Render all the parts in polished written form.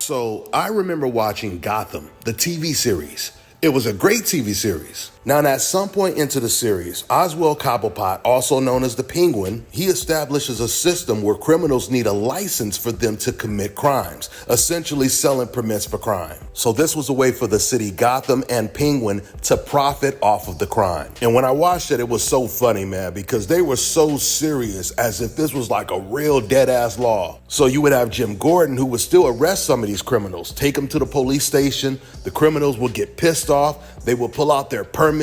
So I remember watching Gotham, the TV series. It was a great TV series. Now, at some point into the series, Oswald Cobblepot, also known as the Penguin, he establishes a system where criminals need a license for them to commit crimes, essentially selling permits for crime. So this was a way for the city Gotham and Penguin to profit off of the crime. And when I watched it was so funny, man, because they were so serious, as if this was like a real dead-ass law. So you would have Jim Gordon, who would still arrest some of these criminals, take them to the police station. The criminals would get pissed off. They would pull out their permit.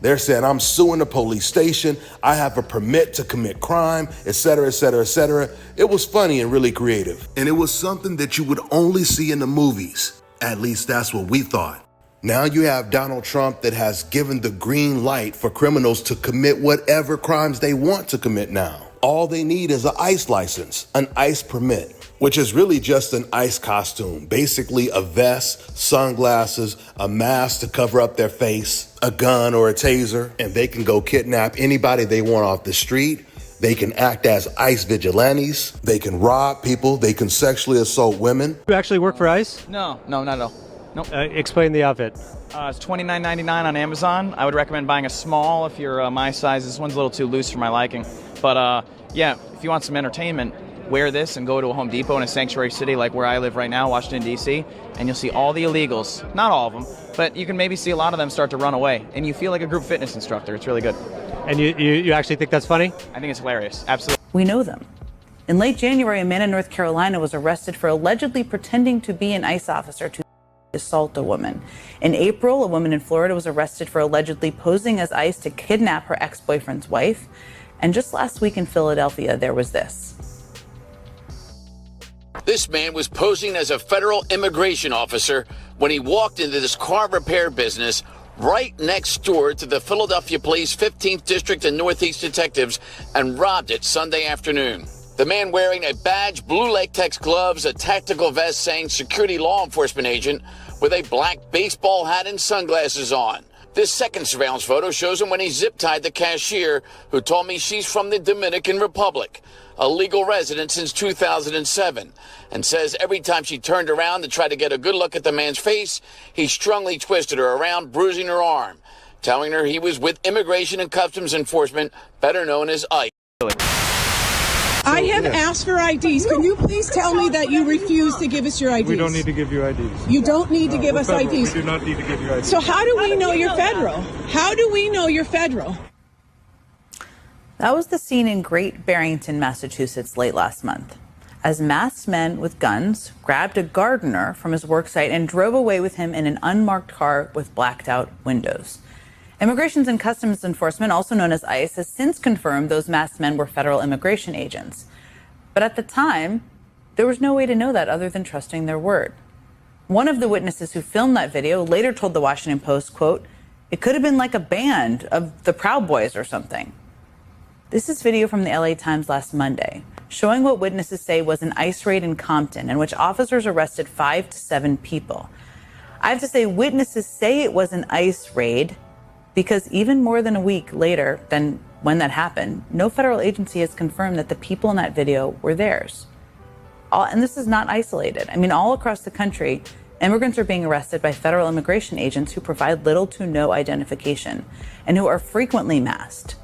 They're saying, I'm suing the police station. I have a permit to commit crime, etc., etc., etc. It was funny and really creative. And it was something that you would only see in the movies. At least that's what we thought. Now you have Donald Trump that has given the green light for criminals to commit whatever crimes they want to commit now. All they need is an ICE license, an ICE permit, which is really just an ICE costume. Basically a vest, sunglasses, a mask to cover up their face, a gun or a taser, and they can go kidnap anybody they want off the street. They can act as ICE vigilantes. They can rob people. They can sexually assault women. You actually work for ICE? No, not at all. Nope. Explain the outfit. It's $29.99 on Amazon. I would recommend buying a small if you're my size. This one's a little too loose for my liking. But yeah, if you want some entertainment, wear this and go to a Home Depot in a sanctuary city like where I live right now, Washington, D.C., and you'll see all the illegals. Not all of them, but you can maybe see a lot of them start to run away, and you feel like a group fitness instructor. It's really good. And you actually think that's funny? I think it's hilarious. Absolutely. We know them. In late January, a man in North Carolina was arrested for allegedly pretending to be an ICE officer to assault a woman. In April, a woman in Florida was arrested for allegedly posing as ICE to kidnap her ex-boyfriend's wife. And just last week in Philadelphia, there was this. This man was posing as a federal immigration officer when he walked into this car repair business right next door to the Philadelphia Police 15th District and Northeast detectives and robbed it Sunday afternoon. The man wearing a badge, blue latex gloves, a tactical vest saying security law enforcement agent with a black baseball hat and sunglasses on. This second surveillance photo shows him when he zip-tied the cashier, who told me she's from the Dominican Republic, a legal resident since 2007, and says every time she turned around to try to get a good look at the man's face, he strongly twisted her around, bruising her arm, telling her he was with Immigration and Customs Enforcement, better known as ICE. I have asked for IDs. Can you please tell me that you refuse to give us your IDs? We don't need to give you IDs. You don't need to give us federal. IDs. We do not need to give you IDs. So how do we know you're federal? How do we know you're federal? That was the scene in Great Barrington, Massachusetts late last month, as masked men with guns grabbed a gardener from his worksite and drove away with him in an unmarked car with blacked out windows. Immigration and Customs Enforcement, also known as ICE, has since confirmed those masked men were federal immigration agents. But at the time, there was no way to know that other than trusting their word. One of the witnesses who filmed that video later told the Washington Post, quote, "It could have been like a band of the Proud Boys or something." This is video from the LA Times last Monday, showing what witnesses say was an ICE raid in Compton in which officers arrested 5 to 7 people. I have to say, witnesses say it was an ICE raid because even more than a week later than when that happened, no federal agency has confirmed that the people in that video were theirs. And this is not isolated. I mean, all across the country, immigrants are being arrested by federal immigration agents who provide little to no identification and who are frequently masked.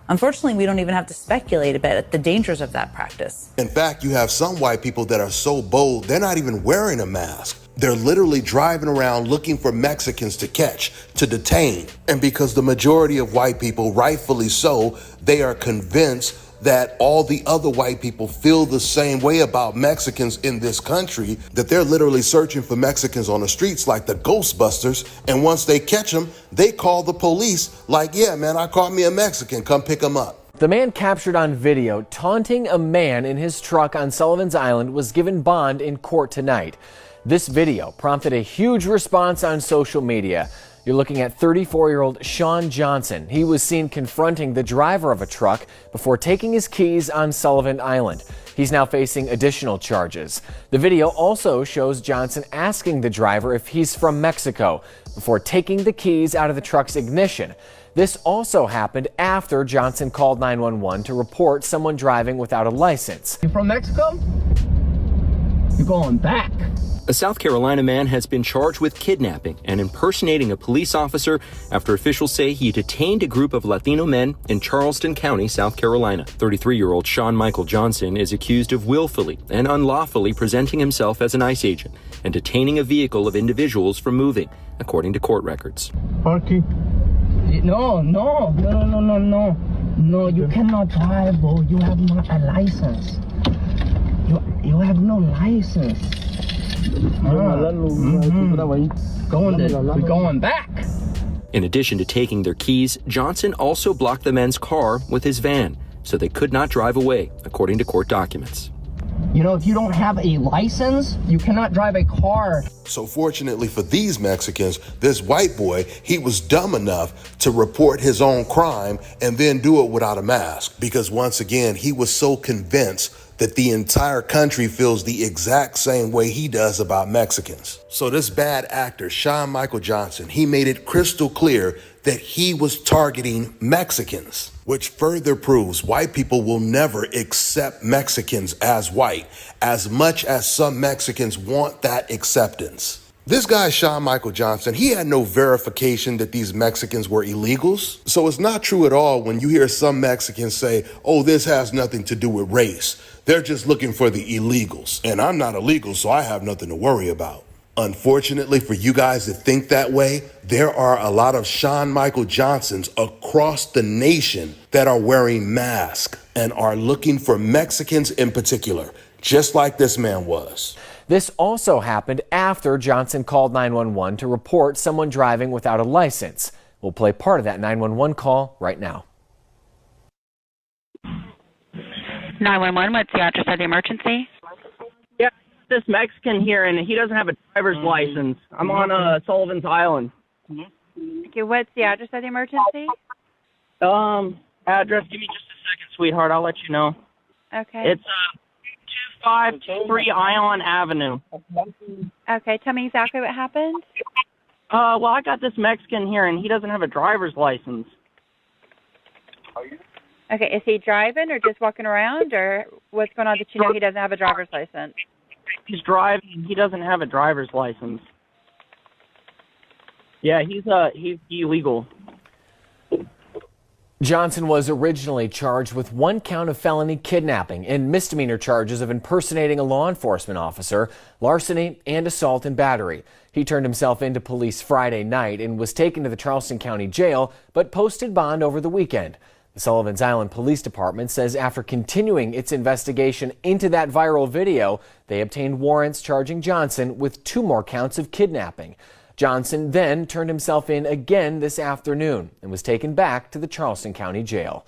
Unfortunately, we don't even have to speculate about the dangers of that practice. In fact, you have some white people that are so bold, they're not even wearing a mask. They're literally driving around looking for Mexicans to catch, to detain. And because the majority of white people, rightfully so, they are convinced that all the other white people feel the same way about Mexicans in this country, that they're literally searching for Mexicans on the streets like the Ghostbusters. And once they catch them, they call the police like, yeah, man, I caught me a Mexican, come pick him up. The man captured on video taunting a man in his truck on Sullivan's Island was given bond in court tonight. This video prompted a huge response on social media. You're looking at 34-year-old Sean Johnson. He was seen confronting the driver of a truck before taking his keys on Sullivan Island. He's now facing additional charges. The video also shows Johnson asking the driver if he's from Mexico before taking the keys out of the truck's ignition. This also happened after Johnson called 911 to report someone driving without a license. You from Mexico? You're going back. A South Carolina man has been charged with kidnapping and impersonating a police officer after officials say he detained a group of Latino men in Charleston County, South Carolina. 33-year-old Sean Michael Johnson is accused of willfully and unlawfully presenting himself as an ICE agent and detaining a vehicle of individuals from moving, according to court records. Parking. No, you cannot drive, bro. You have not a license. You have no license. We're going back. In addition to taking their keys, Johnson also blocked the men's car with his van so they could not drive away, according to court documents. You know, if you don't have a license, you cannot drive a car. So fortunately for these Mexicans, this white boy, he was dumb enough to report his own crime and then do it without a mask. Because once again, he was so convinced that the entire country feels the exact same way he does about Mexicans. So this bad actor, Sean Michael Johnson, he made it crystal clear that he was targeting Mexicans, which further proves white people will never accept Mexicans as white, as much as some Mexicans want that acceptance. This guy, Sean Michael Johnson, he had no verification that these Mexicans were illegals. So it's not true at all when you hear some Mexicans say, oh, this has nothing to do with race. They're just looking for the illegals. And I'm not illegal, so I have nothing to worry about. Unfortunately for you guys that think that way, there are a lot of Sean Michael Johnsons across the nation that are wearing masks and are looking for Mexicans in particular, just like this man was. This also happened after Johnson called 911 to report someone driving without a license. We'll play part of that 911 call right now. 911, what's the address of the emergency? Yeah, this Mexican here, and he doesn't have a driver's license. I'm on Sullivan's Island. Okay, what's the address of the emergency? Address, give me just a second, sweetheart. I'll let you know. Okay. It's 2523 Ion Avenue. Okay, tell me exactly what happened. Well, I got this Mexican here, and he doesn't have a driver's license. Okay, is he driving or just walking around, or what's going on that you know he doesn't have a driver's license? He's driving. He doesn't have a driver's license. Yeah, he's illegal. Johnson was originally charged with 1 count of felony kidnapping and misdemeanor charges of impersonating a law enforcement officer, larceny, and assault and battery. He turned himself into police Friday night and was taken to the Charleston County Jail, but posted bond over the weekend. The Sullivan's Island Police Department says after continuing its investigation into that viral video, they obtained warrants charging Johnson with 2 more counts of kidnapping. Johnson then turned himself in again this afternoon and was taken back to the Charleston County Jail.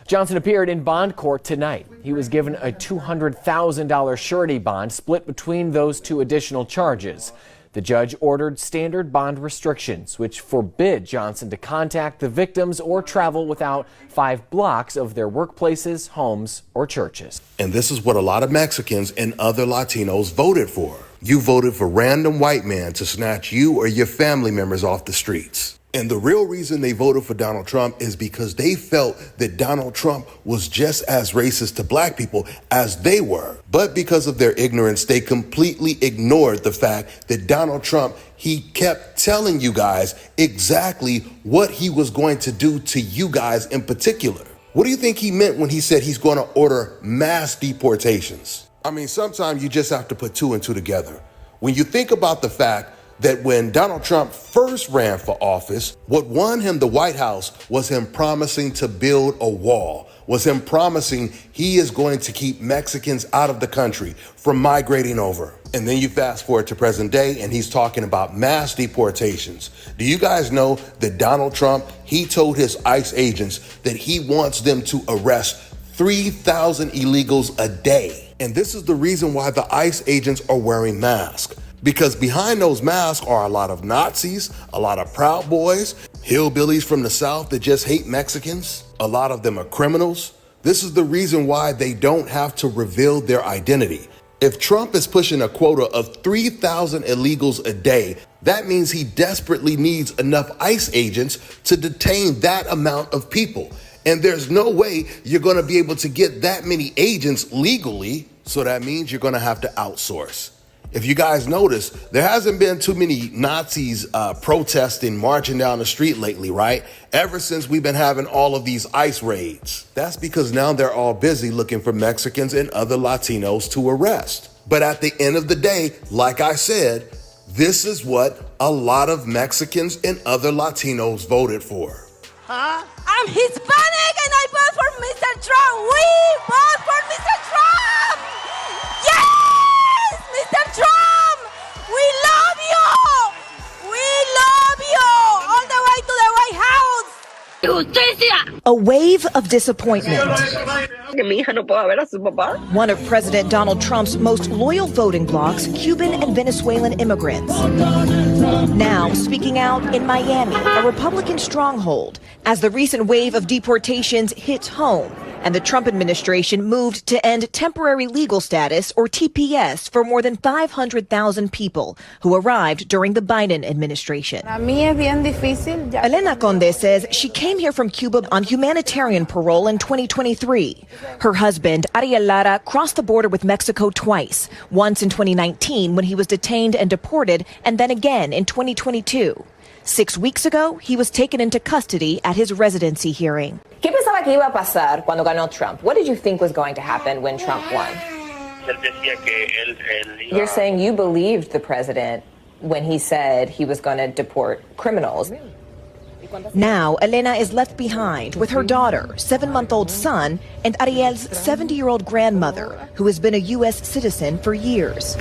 Johnson appeared in bond court tonight. He was given a $200,000 surety bond split between those 2 additional charges. The judge ordered standard bond restrictions, which forbid Johnson to contact the victims or travel without 5 blocks of their workplaces, homes, or churches. And this is what a lot of Mexicans and other Latinos voted for. You voted for random white men to snatch you or your family members off the streets. And the real reason they voted for Donald Trump is because they felt that Donald Trump was just as racist to black people as they were. But because of their ignorance, they completely ignored the fact that Donald Trump, he kept telling you guys exactly what he was going to do to you guys in particular. What do you think he meant when he said he's going to order mass deportations? I mean, sometimes you just have to put 2 and 2 together. When you think about the fact that when Donald Trump first ran for office, what won him the White House was him promising to build a wall, was him promising he is going to keep Mexicans out of the country from migrating over. And then you fast forward to present day and he's talking about mass deportations. Do you guys know that Donald Trump, he told his ICE agents that he wants them to arrest 3,000 illegals a day. And this is the reason why the ICE agents are wearing masks. Because behind those masks are a lot of Nazis, a lot of Proud Boys, hillbillies from the South that just hate Mexicans. A lot of them are criminals. This is the reason why they don't have to reveal their identity. If Trump is pushing a quota of 3,000 illegals a day, that means he desperately needs enough ICE agents to detain that amount of people. And there's no way you're going to be able to get that many agents legally So that means you're gonna have to outsource. If you guys notice, there hasn't been too many Nazis protesting, marching down the street lately, right? Ever since we've been having all of these ICE raids. That's because now they're all busy looking for Mexicans and other Latinos to arrest. But at the end of the day, like I said, this is what a lot of Mexicans and other Latinos voted for. I'm Hispanic and I vote for Mr. Trump. We vote for Mr. Trump. Yes, Mr. Trump. We love you. We love you all the way to the White House. A wave of disappointment. One of President Donald Trump's most loyal voting blocs, Cuban and Venezuelan immigrants. Now speaking out in Miami, a Republican stronghold, as the recent wave of deportations hits home and the Trump administration moved to end temporary legal status, or TPS, for more than 500,000 people who arrived during the Biden administration. Elena Conde says she came here from Cuba on humanitarian parole in 2023. Her husband, Ariel Lara, crossed the border with Mexico twice, once in 2019 when he was detained and deported, and then again in 2022. 6 weeks ago, he was taken into custody at his residency hearing. ¿Qué pensaba que iba a pasar cuando ganó Trump? What did you think was going to happen when Trump won? You're saying you believed the president when he said he was going to deport criminals. Now, Elena is left behind with her daughter, 7-month-old son, and Ariel's 70-year-old grandmother, who has been a U.S. citizen for years.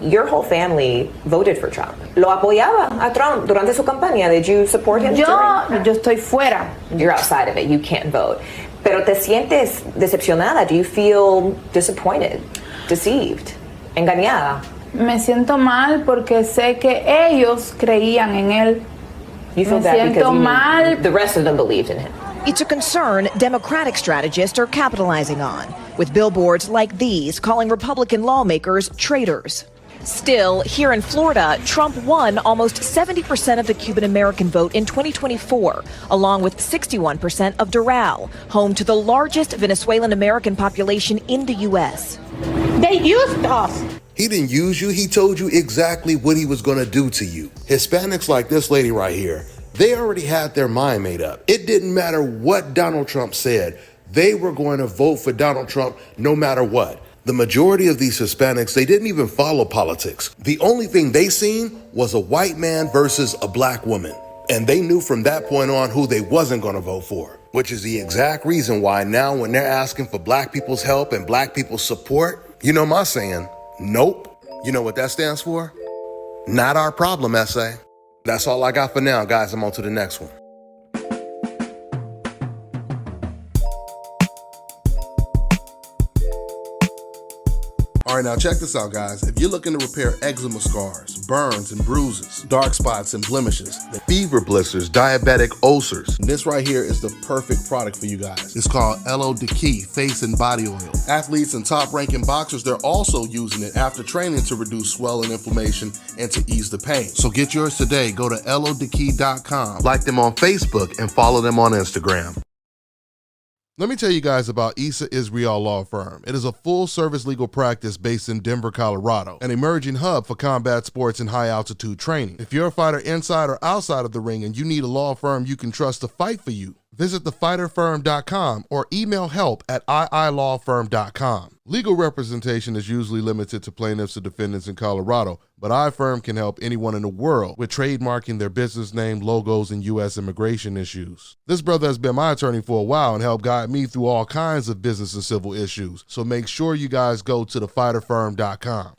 Your whole family voted for Trump. Lo apoyaba a Trump durante su campaña. Did you support him? Yo estoy fuera. You're outside of it. You can't vote. Pero te sientes decepcionada? Do you feel disappointed, deceived, engañada? Me siento mal porque sé que ellos creían en él. You feel bad because the rest of them believed in him. It's a concern Democratic strategists are capitalizing on, with billboards like these calling Republican lawmakers traitors. Still, here in Florida, Trump won almost 70% of the Cuban American vote in 2024, along with 61% of Doral, home to the largest Venezuelan American population in the U.S. They used us. He didn't use you, he told you exactly what he was gonna do to you. Hispanics like this lady right here, they already had their mind made up. It didn't matter what Donald Trump said, they were going to vote for Donald Trump no matter what. The majority of these Hispanics, they didn't even follow politics. The only thing they seen was a white man versus a black woman. And they knew from that point on who they wasn't gonna vote for, which is the exact reason why now when they're asking for black people's help and black people's support, you know my saying, nope. You know what that stands for? Not our problem, SA. That's all I got for now, guys. I'm on to the next one. All right, now check this out, guys. If you're looking to repair eczema scars, burns and bruises, dark spots and blemishes, fever blisters, diabetic ulcers, this right here is the perfect product for you guys. It's called LO Decay Face and Body Oil. Athletes and top-ranking boxers, they're also using it after training to reduce swelling, inflammation, and to ease the pain. So get yours today. Go to lodecay.com, like them on Facebook, and follow them on Instagram. Let me tell you guys about Issa Israel Law Firm. It is a full-service legal practice based in Denver, Colorado, an emerging hub for combat sports and high-altitude training. If you're a fighter inside or outside of the ring and you need a law firm you can trust to fight for you, visit thefighterfirm.com or email help@iilawfirm.com. Legal representation is usually limited to plaintiffs or defendants in Colorado, but iFirm can help anyone in the world with trademarking their business name, logos, and U.S. immigration issues. This brother has been my attorney for a while and helped guide me through all kinds of business and civil issues, so make sure you guys go to thefighterfirm.com.